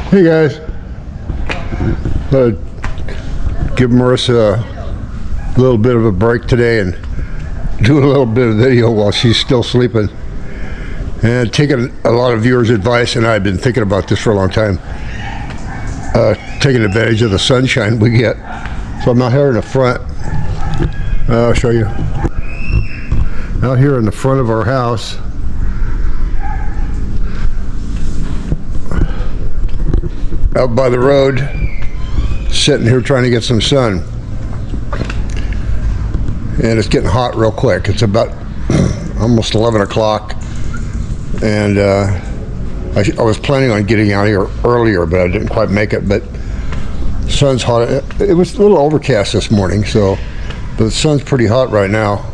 Hey guys, give Marissa a little bit of a break today and do a little bit of video while she's still sleeping. And taking a lot of viewers' advice, and I've been thinking about this for a long time, taking advantage of the sunshine we get. So I'm out here in the front. I'll show you. Out here in the front of our house. Out by the road, sitting here trying to get some sun. And it's getting hot real quick. It's about almost 11 o'clock. And I was planning on getting out here earlier, but I didn't quite make it. But the sun's hot. It was a little overcast this morning, but the sun's pretty hot right now.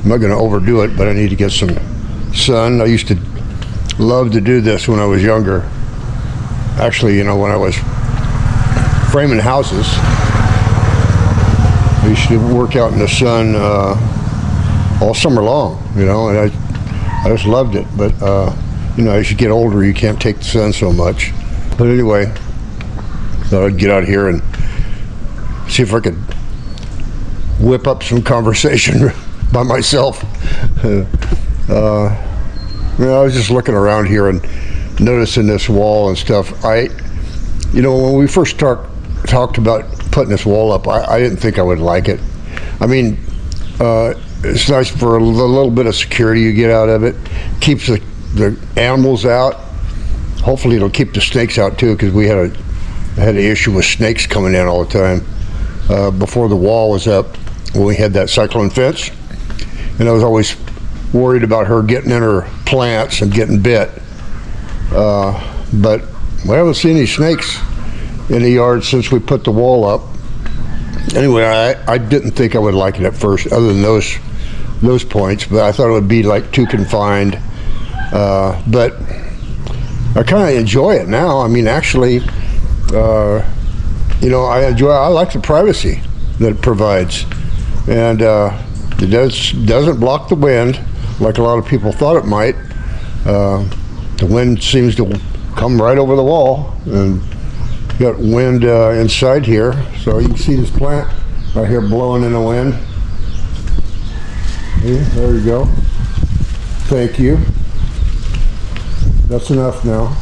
I'm not going to overdo it, but I need to get some sun. I used to love to do this when I was younger. Actually, when I was framing houses, I used to work out in the sun all summer long, and I just loved it. But, as you get older, you can't take the sun so much. But anyway, thought I'd get out here and see if I could whip up some conversation by myself. I was just looking around here and noticing this wall and stuff. When we first talked about putting this wall up, I didn't think I would like it. I mean, it's nice for a little bit of security you get out of it. Keeps the animals out. Hopefully it'll keep the snakes out too, because we had an issue with snakes coming in all the time before the wall was up, when we had that cyclone fence. And I was always worried about her getting in her plants and getting bit. But we haven't seen any snakes in the yard since we put the wall up. Anyway, I didn't think I would like it at first, other than those points, but I thought it would be like too confined. But I kind of enjoy it now. I mean, actually, I like the privacy that it provides. And it doesn't block the wind like a lot of people thought it might. The wind seems to come right over the wall, and got wind inside here. So you can see this plant right here blowing in the wind. See, there you go. Thank you. That's enough now.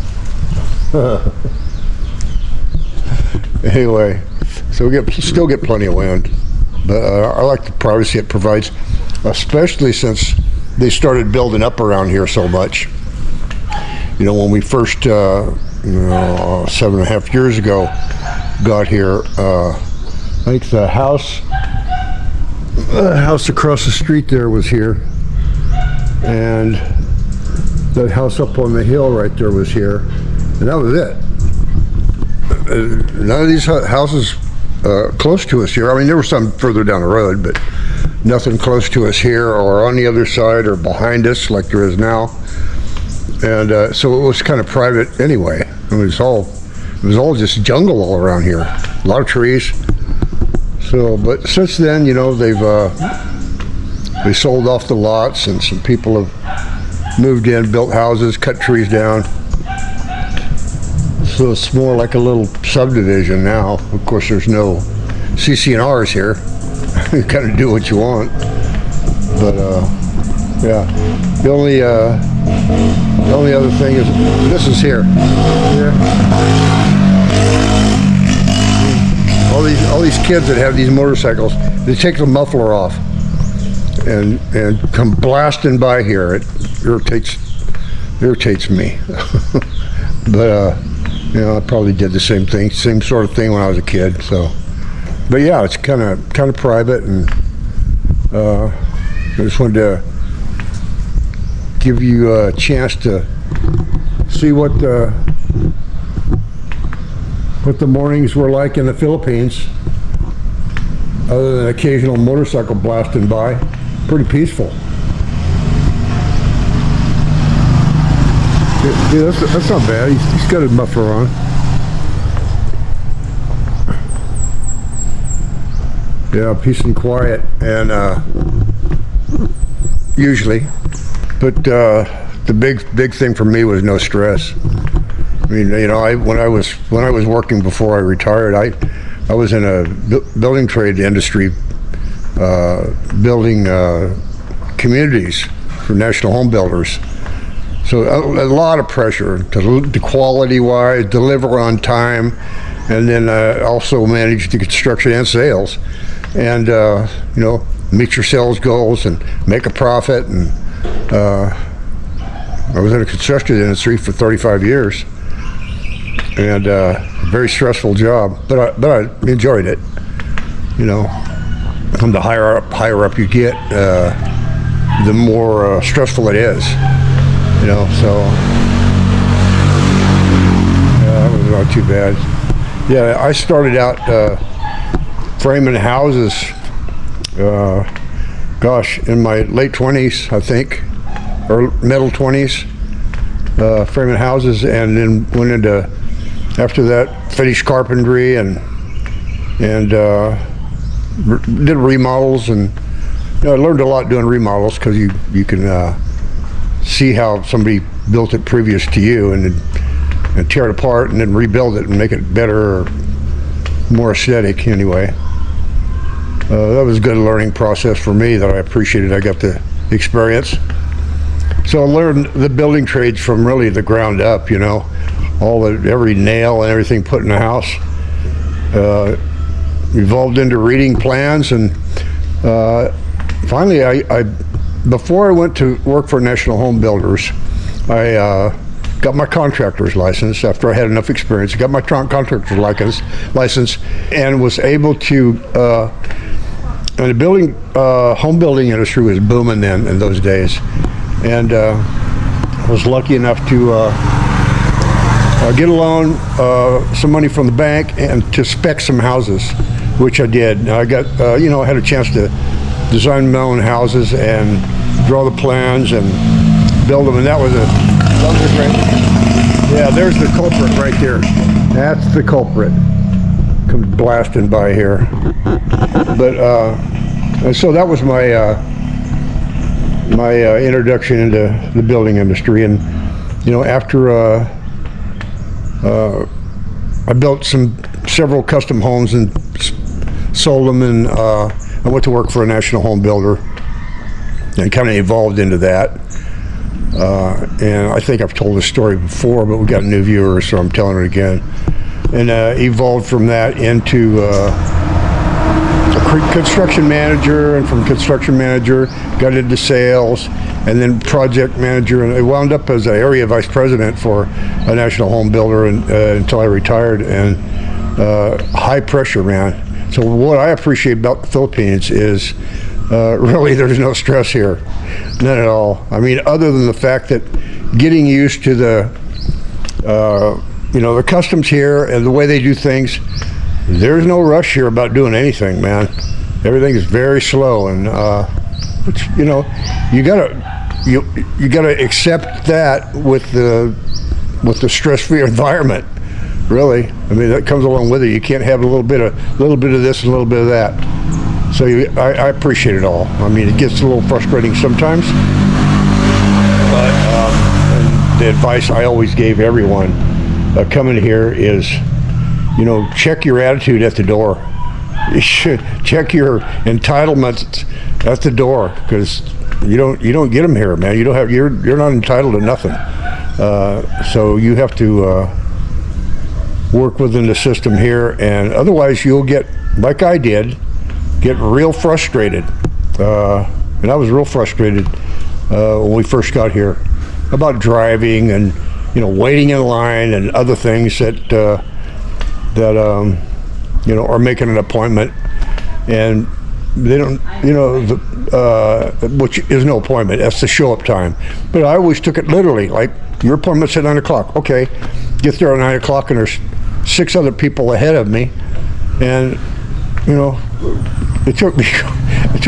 Anyway, so we still get plenty of wind, but I like the privacy it provides, especially since they started building up around here so much. When we first, 7.5 years ago, got here, I think the house across the street there was here, and the house up on the hill right there was here, and that was it. None of these houses close to us here. I mean, there were some further down the road, but nothing close to us here or on the other side or behind us like there is now. And so it was kind of private anyway. It was all just jungle all around here. A lot of trees. So, but since then, they sold off the lots, and some people have moved in, built houses, cut trees down. So it's more like a little subdivision now. Of course, there's no CC&Rs here. You kind of do what you want. But yeah, the only other thing is this is here. All these kids that have these motorcycles, they take the muffler off and come blasting by here. It irritates me. But I probably did the same sort of thing when I was a kid. So, but yeah, it's kind of private, and I just wanted to give you a chance to see what the mornings were like in the Philippines, other than occasional motorcycle blasting by. Pretty peaceful. Yeah, that's not bad. He's got his muffler on. Yeah, peace and quiet, and usually. But the big thing for me was no stress. mean, you know, when I was working before I retired, I was in a building trade industry, building communities for national home builders. So a lot of pressure to quality-wise, deliver on time, and then also manage the construction and sales, and you know, meet your sales goals and make a profit. And I was in the construction industry for 35 years, and very stressful job, but I enjoyed it. You know, and the higher up you get, the more stressful it is. You know, so yeah, that was not too bad. Yeah, I started out framing houses, gosh, in my late 20s, I think, or middle 20s, framing houses, and then went into, after that, finished carpentry and did remodels, and you know, I learned a lot doing remodels because you can see how somebody built it previous to you, and tear it apart and then rebuild it and make it better or more aesthetic anyway. That was a good learning process for me that I appreciated. I got the experience. So I learned the building trades from really the ground up, you know, every nail and everything put in the house. Evolved into reading plans, and finally I before I went to work for National Home Builders, I got my contractor's license after I had enough experience. I got my contractor's license and was able to, and the home building industry was booming then in those days. And I was lucky enough to get a loan, some money from the bank, and to spec some houses, which I did. I got, you know, I had a chance to design my own houses and draw the plans and build them, and that was a great. Yeah, there's the culprit right there. That's the culprit. Comes blasting by here. But and so that was my my introduction into the building industry, and you know, after I built several custom homes and sold them, and I went to work for a national home builder and kind of evolved into that. And I think I've told this story before, but we got new viewers, so I'm telling it again. And evolved from that into a construction manager, and from construction manager got into sales, and then project manager, and I wound up as an area vice president for a national home builder until I retired. And high pressure, man. So what I appreciate about the Philippines is really there's no stress here, none at all. I mean, other than the fact that getting used to the you know, the customs here and the way they do things, there's no rush here about doing anything, man. Everything is very slow, and which, you know, you gotta accept that with the stress-free environment. Really, I mean, that comes along with it. You can't have a little bit of this and a little bit of that. So I appreciate it all. I mean, it gets a little frustrating sometimes, but and the advice I always gave everyone coming here is, you know, check your attitude at the door. You should check your entitlements at the door, because you don't get them here, man. You're not entitled to nothing. So you have to work within the system here, and otherwise you'll get, like I did, get real frustrated. And I was real frustrated when we first got here about driving and, you know, waiting in line and other things that you know, or making an appointment, and they don't, you know, which is no appointment, that's the show up time. But I always took it literally, like, your appointment's at 9 o'clock. Okay, get there at 9 o'clock, and there's 6 other people ahead of me, and you know, it took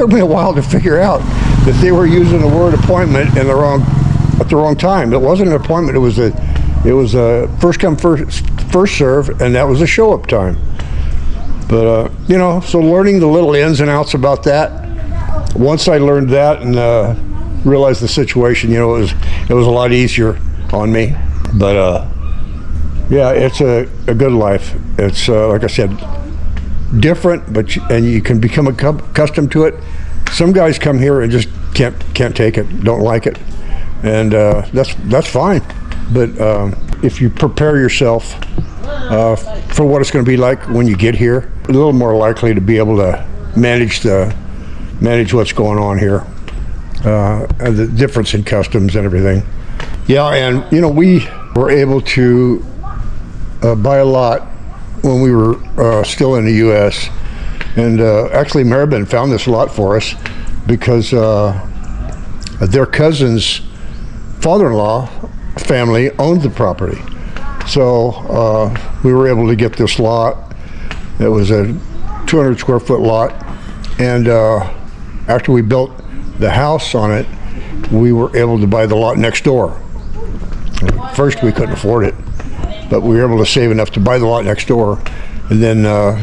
me a while to figure out that they were using the word appointment at the wrong time. It wasn't an appointment. It was a first come first serve, and that was a show up time. But you know, so learning the little ins and outs about that. Once I learned that and realized the situation, you know, it was a lot easier on me. But Yeah, it's a good life. It's like I said, different, but and you can become accustomed to it. Some guys come here and just can't take it, don't like it, and that's fine. But if you prepare yourself for what it's going to be like when you get here, a little more likely to be able to manage what's going on here, and the difference in customs and everything. Yeah, and we were able to buy a lot when we were still in the U.S. And actually, Maribin found this lot for us because their cousin's father-in-law family owned the property. So we were able to get this lot. It was a 200 square foot lot. And after we built the house on it, we were able to buy the lot next door. First, we couldn't afford it, but we were able to save enough to buy the lot next door. And then, a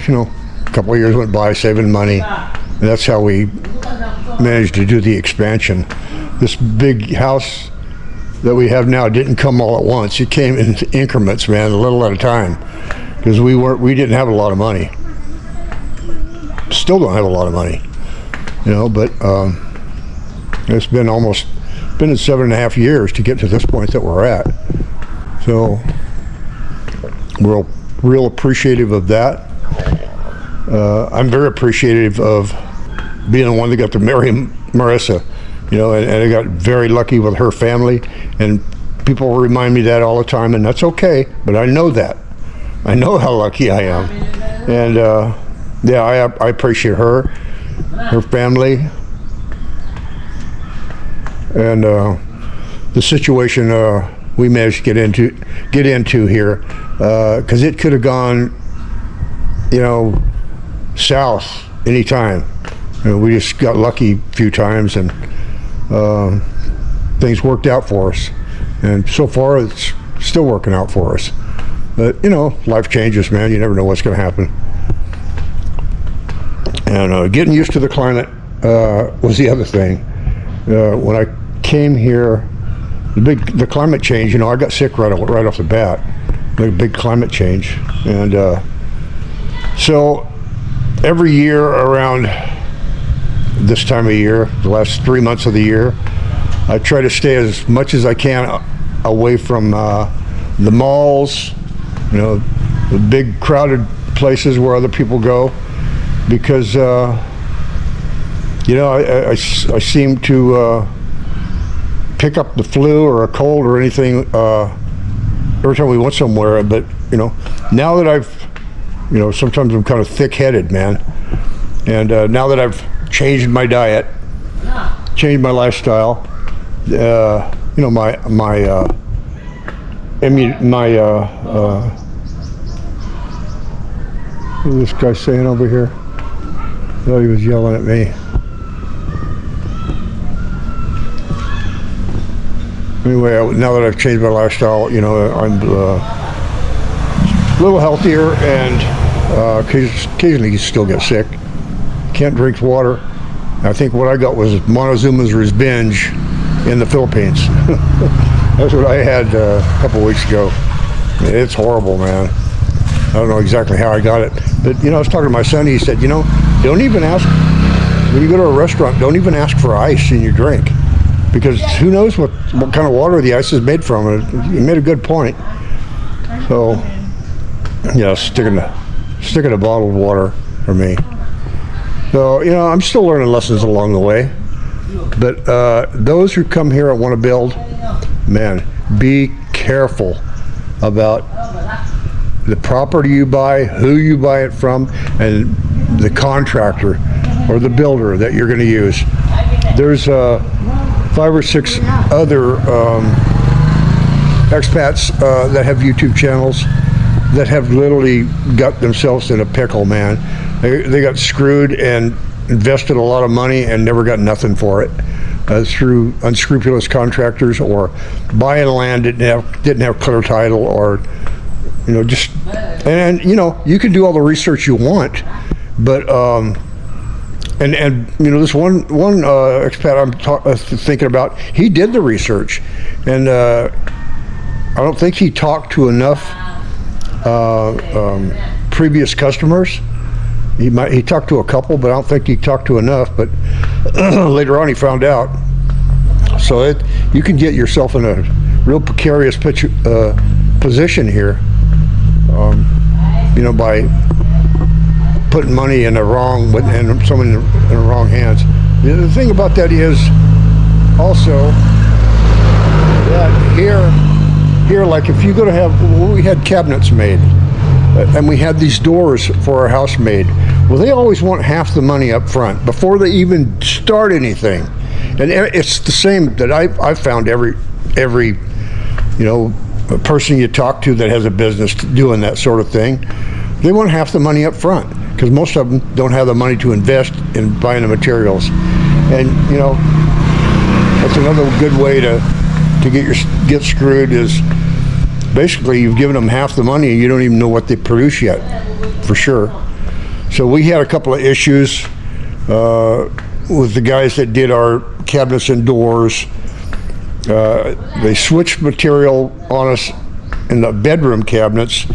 couple of years went by saving money. And that's how we managed to do the expansion. This big house that we have now didn't come all at once. It came in increments, man, a little at a time, because we didn't have a lot of money. Still don't have a lot of money, but it's been 7.5 years to get to this point that we're at. So we're real appreciative of that. I'm very appreciative of being the one that got to marry Marissa, and I got very lucky with her family, and people remind me that all the time, and that's okay, but I know that. I know how lucky I am. And I appreciate her family, and the situation we managed to get into here, because it could have gone, south anytime. We just got lucky a few times, and things worked out for us. And so far, it's still working out for us. But life changes, man. You never know what's going to happen. And getting used to the climate was the other thing. When I came here, the climate change. I got sick right off the bat. The big climate change, and so every year around this time of year, the last 3 months of the year, I try to stay as much as I can away from the malls, the big crowded places where other people go, because I seem to pick up the flu or a cold or anything every time we went somewhere. But now that I've sometimes I'm kind of thick-headed, man, and now that I've changed my diet, changed my lifestyle, what is this guy saying over here? I thought he was yelling at me. Anyway, now that I've changed my lifestyle, I'm a little healthier, and occasionally you still get sick. Can't drink water. I think what I got was Montezuma's revenge in the Philippines. That's what I had a couple weeks ago. It's horrible, man. I don't know exactly how I got it, but I was talking to my son. He said, don't even ask when you go to a restaurant. Don't even ask for ice in your drink, because who knows what kind of water the ice is made from. And he made a good point. So, sticking to bottled water for me. So, I'm still learning lessons along the way. But those who come here and want to build, man, be careful about the property you buy, who you buy it from, and the contractor or the builder that you're going to use. There's 5 or 6 other expats that have YouTube channels that have literally got themselves in a pickle, man. They got screwed and invested a lot of money and never got nothing for it through unscrupulous contractors, or buying land didn't have clear title, or just, and you can do all the research you want, but and this one expat I'm thinking about, he did the research, and I don't think he talked to enough previous customers. He talked to a couple, but I don't think he talked to enough. But later on, he found out. So you can get yourself in a real precarious position here, you know, by putting money in the wrong, and someone in the wrong hands. The thing about that is also that here, like if you go to have, well, we had cabinets made, and we had these doors for our house made. Well, they always want half the money up front before they even start anything, and it's the same that I've found every you know person you talk to that has a business doing that sort of thing. They want half the money up front because most of them don't have the money to invest in buying the materials, and you know that's another good way to get screwed is basically you've given them half the money and you don't even know what they produce yet, for sure. So we had a couple of issues with the guys that did our cabinets and doors. They switched material on us in the bedroom cabinets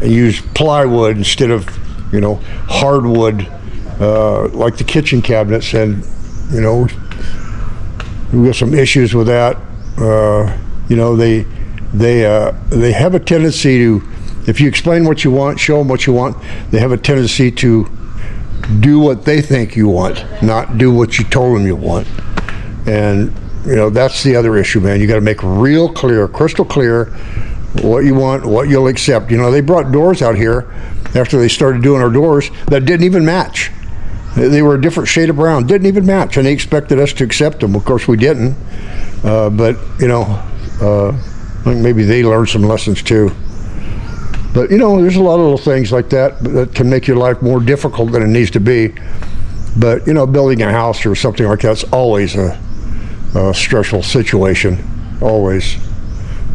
and used plywood instead of, you know, hardwood like the kitchen cabinets, and you know we got some issues with that. You know, they have a tendency to, if you explain what you want, show them what you want, they have a tendency to do what they think you want, not do what you told them you want. And you know, that's the other issue, man. You got to make real clear, crystal clear, what you want, what you'll accept. You know, they brought doors out here after they started doing our doors that didn't even match. They were a different shade of brown, didn't even match, and they expected us to accept them. Of course, we didn't. But you know, I think maybe they learned some lessons too. But you know, there's a lot of little things like that that can make your life more difficult than it needs to be. But you know, building a house or something like that's always a stressful situation, always.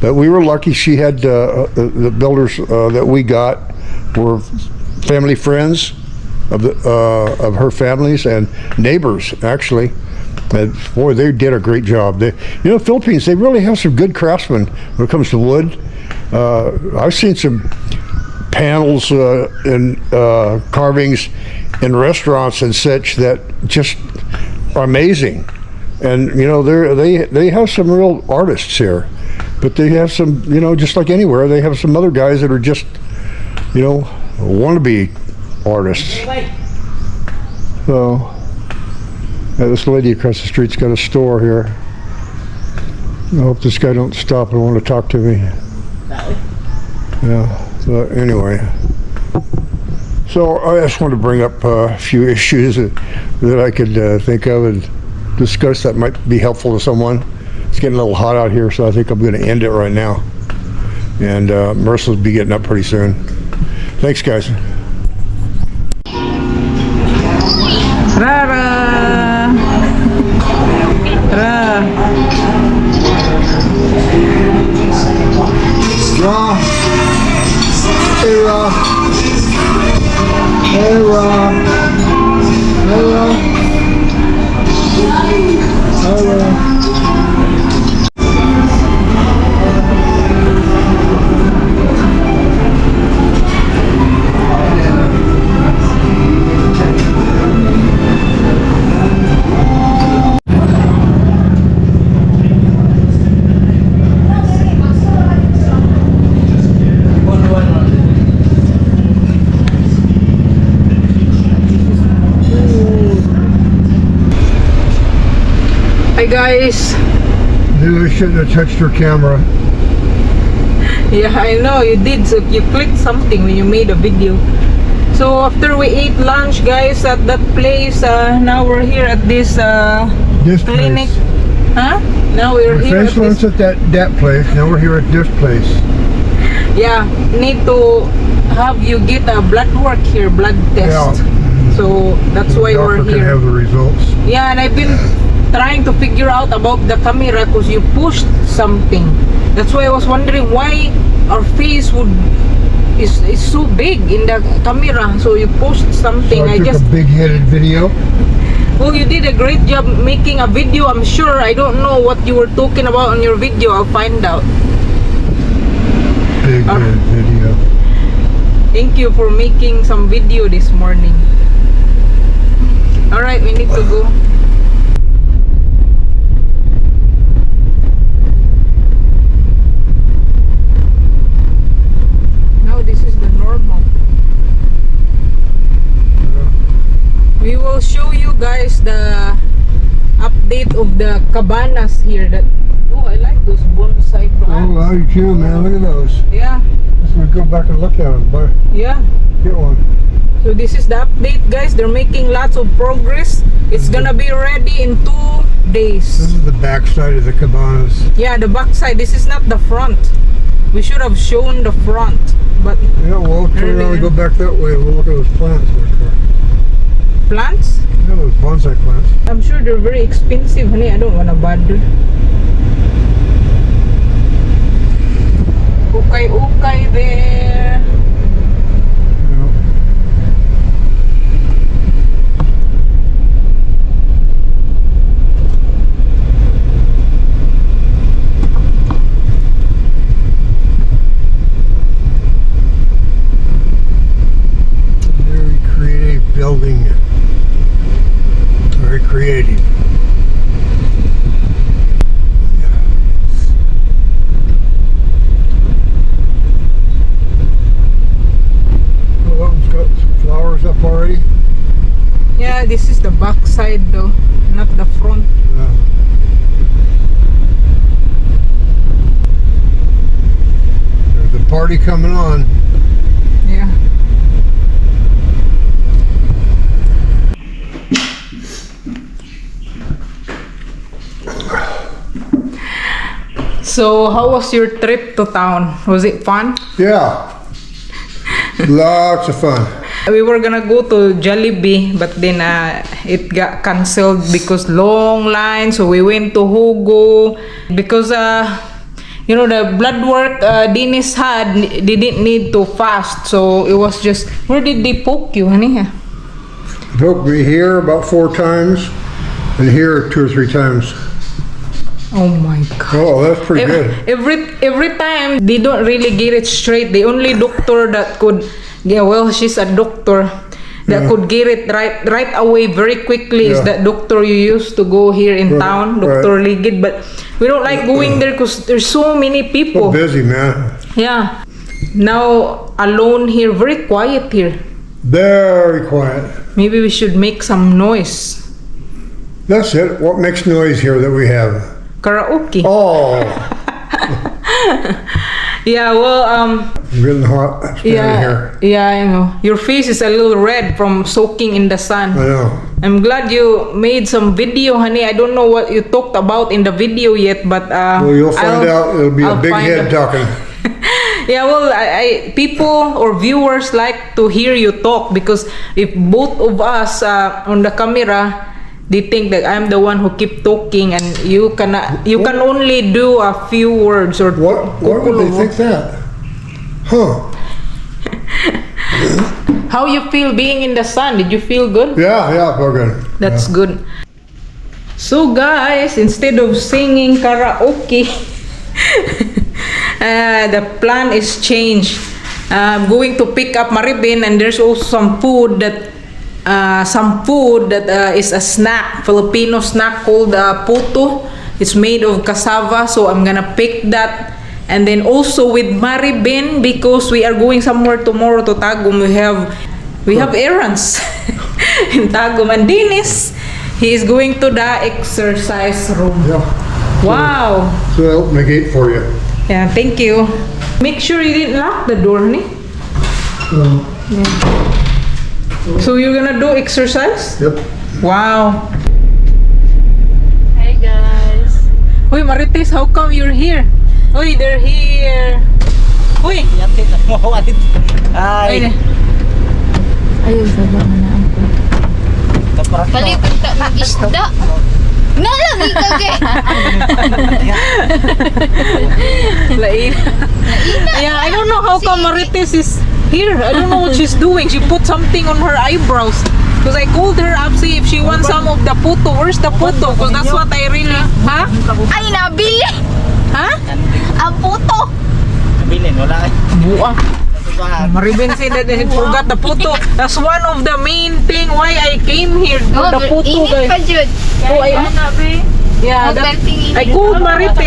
But we were lucky. She had the builders that we got were family friends of her families and neighbors, actually. And boy, they did a great job. You know, Philippines, they really have some good craftsmen when it comes to wood. I've seen some panels and carvings in restaurants and such that just are amazing. And you know, they have some real artists here, but they have some, you know, just like anywhere, they have some other guys that are just, you know, wannabe artists. So this lady across the street's got a store here. I hope this guy don't stop and want to talk to me. Yeah. But anyway, so I just want to bring up a few issues that I could think of and discuss that might be helpful to someone. It's getting a little hot out here, so I think I'm going to end it right now. And Marissa's be getting up pretty soon. Thanks, guys. Rara! Ra! Ra! Hey, Ra! Hey, Ra! Hey, Ra! Hey, Ra! Hi guys. Maybe I shouldn't have touched her camera. Yeah, I know you did. So you clicked something when you made a video. So after we ate lunch, guys, at that place, now we're here at this clinic. Place. Huh? Now we're here First lunch at that place. Now we're here at this place. Yeah, need to have you get a blood work here, blood test. Yeah. So that's why we're Doctor can here. have the results. Yeah, and I've been trying to figure out about the camera because you pushed something. That's why I was wondering why our face is so big in the camera. So you pushed something. So I took a big-headed video. Well, you did a great job making a video. I'm sure. I don't know what you were talking about on your video. I'll find out. Big-headed video. Thank you for making some video this morning. Alright, we need to go. Now this is the normal. We will show you guys the update of the cabanas here. That I like those bonsai plants. Oh, you too, man. Look at those. Yeah, Let's go back and look at them. But yeah. get one. So this is the update, guys. They're making lots of progress. It's gonna be ready in 2 days. This is the back side of the cabanas. Yeah, the back side. This is not the front. We should have shown the front, but Yeah, well, turn around and go back that way. We'll look at those plants back there. plants. Yeah, those bonsai plants. I'm sure they're very expensive, honey. I don't wanna bother. Okay there. Yeah. Very creative building. Very creative. Oh, that one's got some flowers up already. Yeah, this is the back side though, not the front. Yeah. There's a party coming on. Yeah. So, how was your trip to town? Was it fun? Yeah. Lots of fun. We were gonna go to Jollibee, but then it got cancelled because long line. So we went to Hugo because you know, the blood work Dennis had didn't need to fast. So it was just, where did they poke you, honey? Poked me here about 4 times and here 2 or 3 times. Oh my god. Oh, that's pretty good. Every time they don't really get it straight. The only doctor that could, yeah, well, she's a doctor that could get it right away very quickly is that doctor you used to go here in town, Dr. Ligid. But we don't like going there because there's so many people. So busy, man. Yeah. Now alone here, very quiet here. Very quiet. Maybe we should make some noise. That's it. What makes noise here that we have? Karaoke. Oh, Yeah, well, really hot standing here. yeah, I know. Your face is a little red from soaking in the sun. I know. I'm glad you made some video, honey. I don't know what you talked about in the video yet, but Well, you'll find out. It'll be a big head talking. Yeah, well, I people or viewers like to hear you talk because if both of us on the camera, they think that I'm the one who keep talking and you can only do a few words or What? Why would they think that? Huh? How you feel being in the sun? Did you feel good? Yeah, feel good. That's good. So guys, instead of singing karaoke, the plan is changed. I'm going to pick up Maribin, and there's also some food that is a snack, Filipino snack called puto. It's made of cassava, so I'm gonna pick that. And then also with Maribin, because we are going somewhere tomorrow to Tagum, we have errands in Tagum. And Dennis, he is going to the exercise room. Yeah. Wow. So I'll open the gate for you. Yeah, thank you. Make sure you didn't lock the door, honey. So you're gonna do exercise? Yep. Wow. Hi guys. Uy, Marites, how come you're here? Uy, they're here. Uy! Ay, Ayaw sa ba na ako? Palipin ta ng isda. Nalagi ka ke. Lain. Yeah, I don't know how come Marites is here. I don't know what she's doing. She put something on her eyebrows. Because I called her up, see if she wants some of the puto. Where's the puto? Because that's what I really... Ha? Ay, nabili. Ha? Ang puto. bilin, wala eh. Buang. Maribin said that he forgot the photo. That's one of the main thing why I came here. For the photo, init pa guys. jud. Oh, yeah, that, I called Marites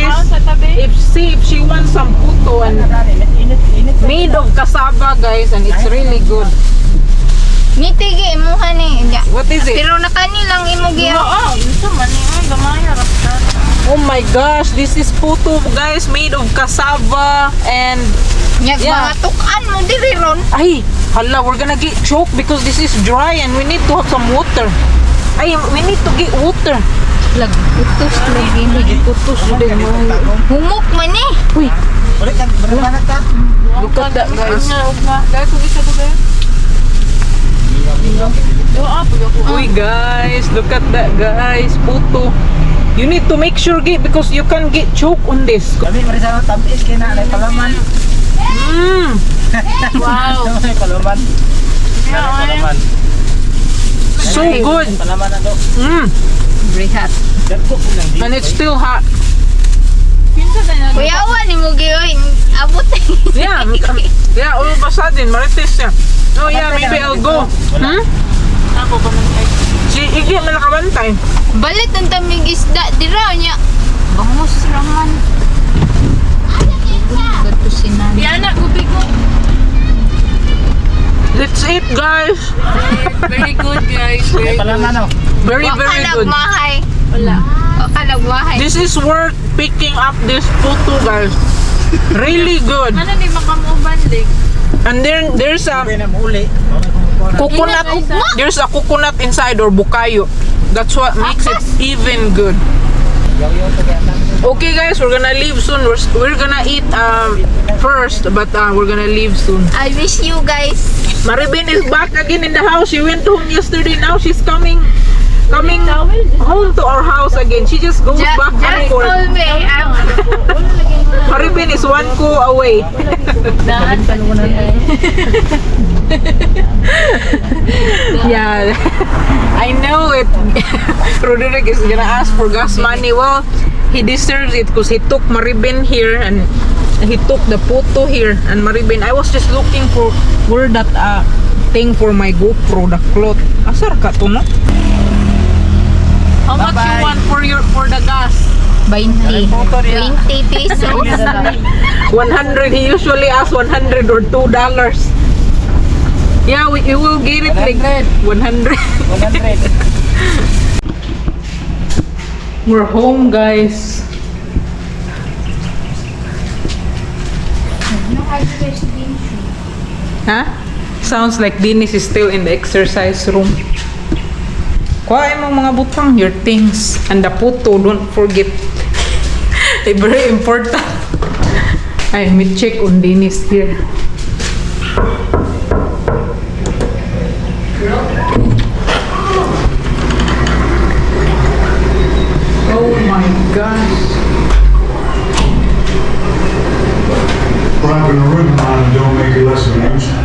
if she wants some photo and made of cassava, guys, and it's really good. Nitige mo hani. What is it? Pero nakani lang imo giya. Oh my gosh, this is photo, guys, made of cassava and Nyag Yeah. mga tukan mo diri ron. ay, hala, we're gonna get choked because this is dry and we need to have some water. Ay, we need to get water. Lag putus lagi ni. Putos din mo. Humok man ni. Uy, look at that, guys. Uy, guys, look at that, guys. Puto. You need to make sure because you can get choked on this. Kami marisama tamis kay na palaman. Mm. Wow. Palaman. Palaman. So good. Palaman na do. Mm. Very hot. Dagko ko lang And it's still hot. Kuya awan ni mo giyoy. Abot. Yeah, yeah, all of a sudden, Marites siya. Oh yeah, maybe I'll go. Hmm? Si Iggy man nakabantay. Balit ang tamig isda dira nya. Bangus raman. Gato sinan. Yana kubig mo. Let's eat, guys. Very good guys. May palaman oh. Very, very good. Mahay. Wala. Waka nagmahay. This is worth picking up this photo, guys. Really good. Ano ni makamubanlig? And then there's a Kaya na muli. coconut. There's a coconut inside or bukayo. That's what makes it even good. Yaw-yaw to kaya namin. Okay, guys, we're gonna leave soon. We're gonna eat first, but we're gonna leave soon. I wish you guys. Maribin is back again in the house. She went home yesterday. Now she's coming home to our house again. She just goes back and forth. Call me. Maribin is 1 ko away. Yeah, I know it. Roderick is gonna ask for gas money. Well, he deserves it because he took Maribin here and he took the photo here. And Maribin, I was just looking for where that thing for my GoPro, the cloth. Asar ka to, no? How much you want for the gas? 20. 20 pesos. 100. He usually asks 100 or $2. Yeah, you will get it like 100. 100. We're home, guys. Huh? Sounds like Dennis is still in the exercise room. Kuhain mo mga butang, your things. And the photo, don't forget. They're very important. Ay, let me check on Dennis here. Oh my gosh. Wrapping a ribbon on it don't make it less amusing.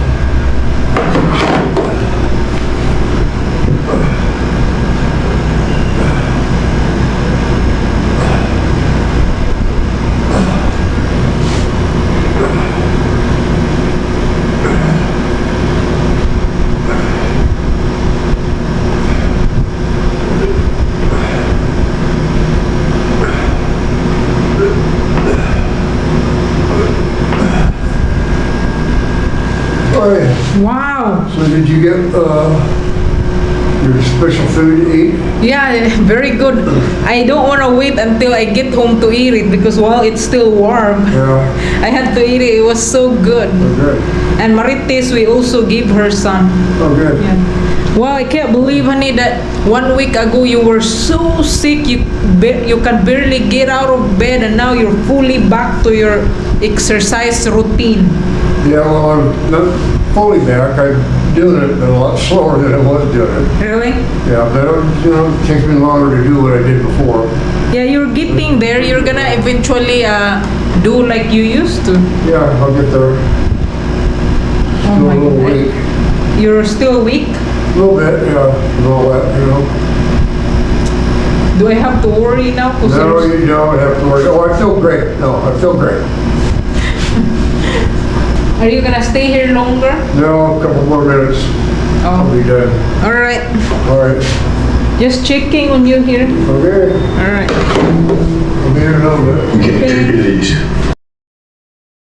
Oh, yeah. Wow. So did you get your special food to eat? Yeah, very good. I don't want to wait until I get home to eat it because while it's still warm, Yeah. I had to eat it. It was so good. Oh, good. And Marites, we also gave her some. Oh, good. Yeah. Wow, I can't believe, honey, that 1 week ago you were so sick you can barely get out of bed, and now you're fully back to your exercise routine. Yeah, well, I'm not fully back. I'm doing it a lot slower than I was doing it. Really? Yeah, but it takes me longer to do what I did before. Yeah, you're getting there. You're gonna eventually do like you used to. Yeah, I'll get there. Oh Still my a little God. weak. You're still weak? A little bit, yeah, and all that, you know. Do I have to worry now? 'Cause No, there's- you don't have to worry. Oh, I feel great. No, I feel great. Are you gonna stay here longer? No, a couple more minutes. I'll Oh, be done. alright. All right. Just checking on you here. Okay. Alright. I'll be here in a little bit. Get these.